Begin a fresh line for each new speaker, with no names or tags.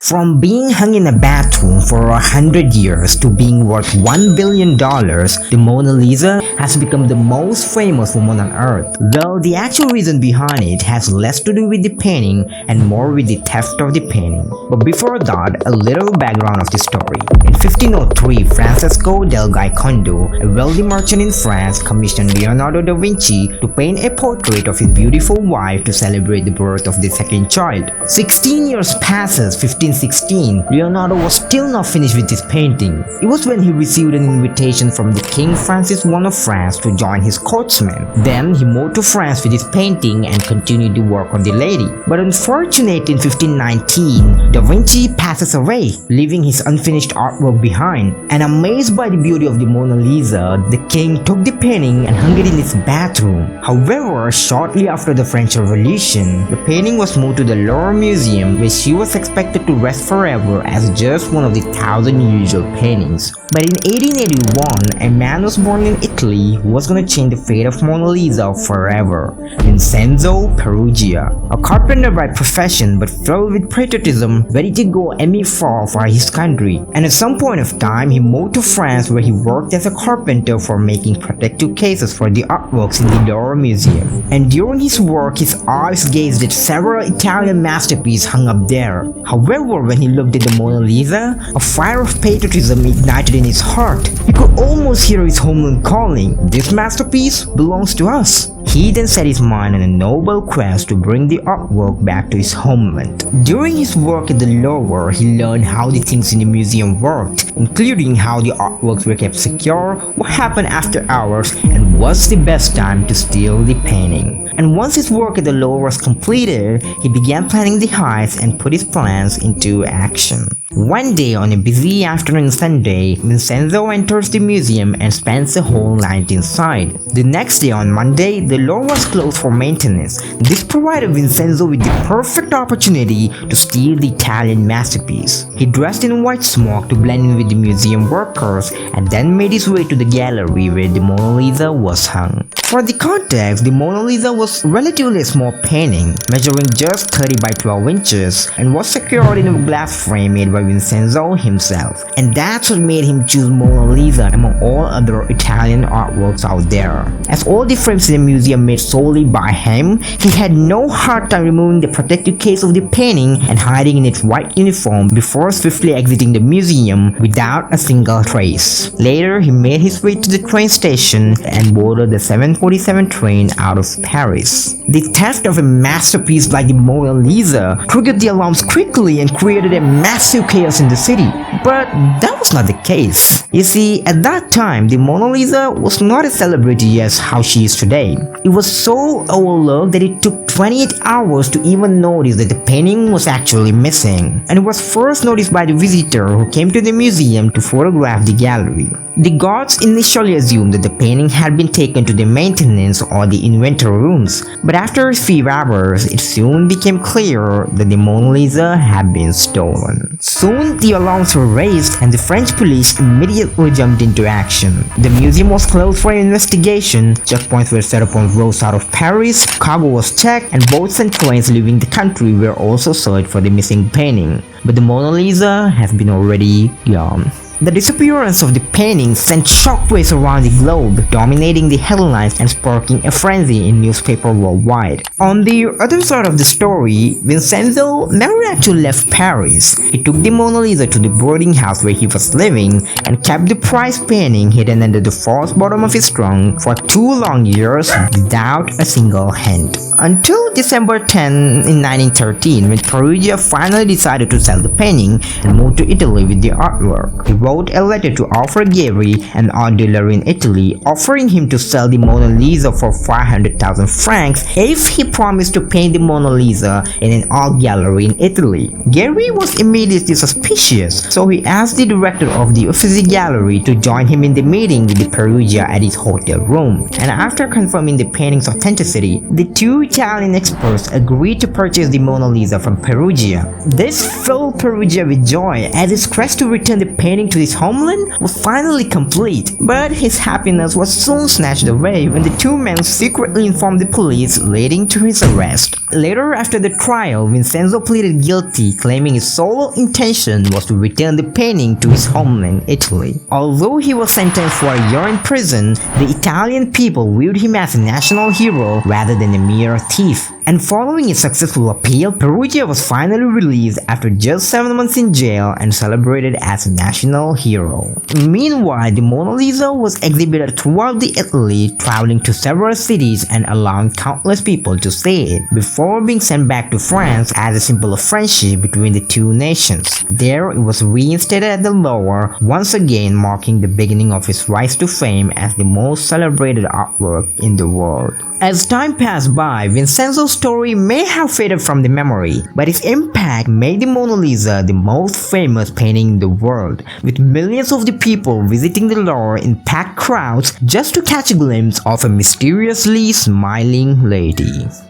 From being hung in a bathroom for 100 years to being worth $1 billion, the Mona Lisa has become the most famous woman on earth. Though the actual reason behind it has less to do with the painting and more with the theft of the painting. But before that, a little background of the story. In 1503, Francesco del Giocondo, a wealthy merchant in France, commissioned Leonardo da Vinci to paint a portrait of his beautiful wife to celebrate the birth of the second child. 16 years passes, 1516, Leonardo was still not finished with his painting. It was when he received an invitation from the King Francis I of France to join his courtsmen. Then he moved to France with his painting and continued the work on the lady. But unfortunately, in 1519, Da Vinci passes away, leaving his unfinished artwork behind. And amazed by the beauty of the Mona Lisa, the king took the painting and hung it in his bathroom. However, shortly after the French Revolution, the painting was moved to the Louvre Museum, where she was expected to rest forever as just one of the 1,000 usual paintings. But in 1881, a man was born in Italy who was going to change the fate of Mona Lisa forever: Vincenzo Peruggia. A carpenter by profession but filled with patriotism, ready to go any far for his country. And at some point of time, he moved to France, where he worked as a carpenter for making protective cases for the artworks in the Louvre Museum. And during his work, his eyes gazed at several Italian masterpieces hung up there. However, when he looked at the Mona Lisa, a fire of patriotism ignited in his heart. He could almost hear his homeland calling, "This masterpiece belongs to us." He then set his mind on a noble quest to bring the artwork back to his homeland. During his work at the Louvre, he learned how the things in the museum worked, including how the artworks were kept secure, what happened after hours, and what's the best time to steal the painting. And once his work at the Louvre was completed, he began planning the heist and put his plans into action. One day on a busy afternoon Sunday, Vincenzo enters the museum and spends the whole night inside. The next day on Monday, the Louvre was closed for maintenance. This provided Vincenzo with the perfect opportunity to steal the Italian masterpiece. He dressed in white smock to blend in with the museum workers and then made his way to the gallery where the Mona Lisa was hung. For the context, the Mona Lisa was relatively a small painting, measuring just 30 by 12 inches, and was secured in a glass frame made by Vincenzo himself. And that's what made him choose Mona Lisa among all other Italian artworks out there. As all the frames in the museum made solely by him, he had no hard time removing the protective case of the painting and hiding in its white uniform before swiftly exiting the museum without a single trace. Later, he made his way to the train station and boarded the 747 train out of Paris. The theft of a masterpiece like the Mona Lisa triggered the alarms quickly and created a massive chaos in the city. But that was not the case. You see, at that time, the Mona Lisa was not as celebrated as how she is today. It was so overlooked that it took 28 hours to even notice that the painting was actually missing. And it was first noticed by the visitor who came to the museum to photograph the gallery. The guards initially assumed that the painting had been taken to the maintenance or the inventory rooms, but after a few hours, it soon became clear that the Mona Lisa had been stolen. Soon, the alarms were raised and the French police immediately jumped into action. The museum was closed for investigation, checkpoints were set up on roads out of Paris, cargo was checked, and boats and trains leaving the country were also searched for the missing painting. But the Mona Lisa has been already gone. The disappearance of the painting sent shockwaves around the globe, dominating the headlines and sparking a frenzy in newspapers worldwide. On the other side of the story, Vincenzo never actually left Paris. He took the Mona Lisa to the boarding house where he was living and kept the prized painting hidden under the false bottom of his trunk for 2 long years without a single hint. Until December 10 in 1913, when Peruggia finally decided to sell the painting and moved to Italy with the artwork. He wrote a letter to Alfred Gehry, an art dealer in Italy, offering him to sell the Mona Lisa for 500,000 francs if he promised to paint the Mona Lisa in an art gallery in Italy. Gehry was immediately suspicious, so he asked the director of the Uffizi Gallery to join him in the meeting with the Peruggia at his hotel room. And after confirming the painting's authenticity, the two Italian experts agreed to purchase the Mona Lisa from Peruggia. This filled Peruggia with joy, as his quest to return the painting to to his homeland was finally complete, but his happiness was soon snatched away when the two men secretly informed the police, leading to his arrest. Later, after the trial, Vincenzo pleaded guilty, claiming his sole intention was to return the painting to his homeland, Italy. Although he was sentenced for a year in prison, the Italian people viewed him as a national hero rather than a mere thief. And following a successful appeal, Perugia was finally released after just 7 months in jail and celebrated as a national hero. Meanwhile, the Mona Lisa was exhibited throughout the Italy, traveling to several cities and allowing countless people to see it, before being sent back to France as a symbol of friendship between the two nations. There, it was reinstated at the Louvre, once again marking the beginning of his rise to fame as the most celebrated artwork in the world. As time passed by, Vincenzo's story may have faded from the memory, but his impact made the Mona Lisa the most famous painting in the world, with millions of the people visiting the Louvre in packed crowds just to catch a glimpse of a mysteriously smiling lady.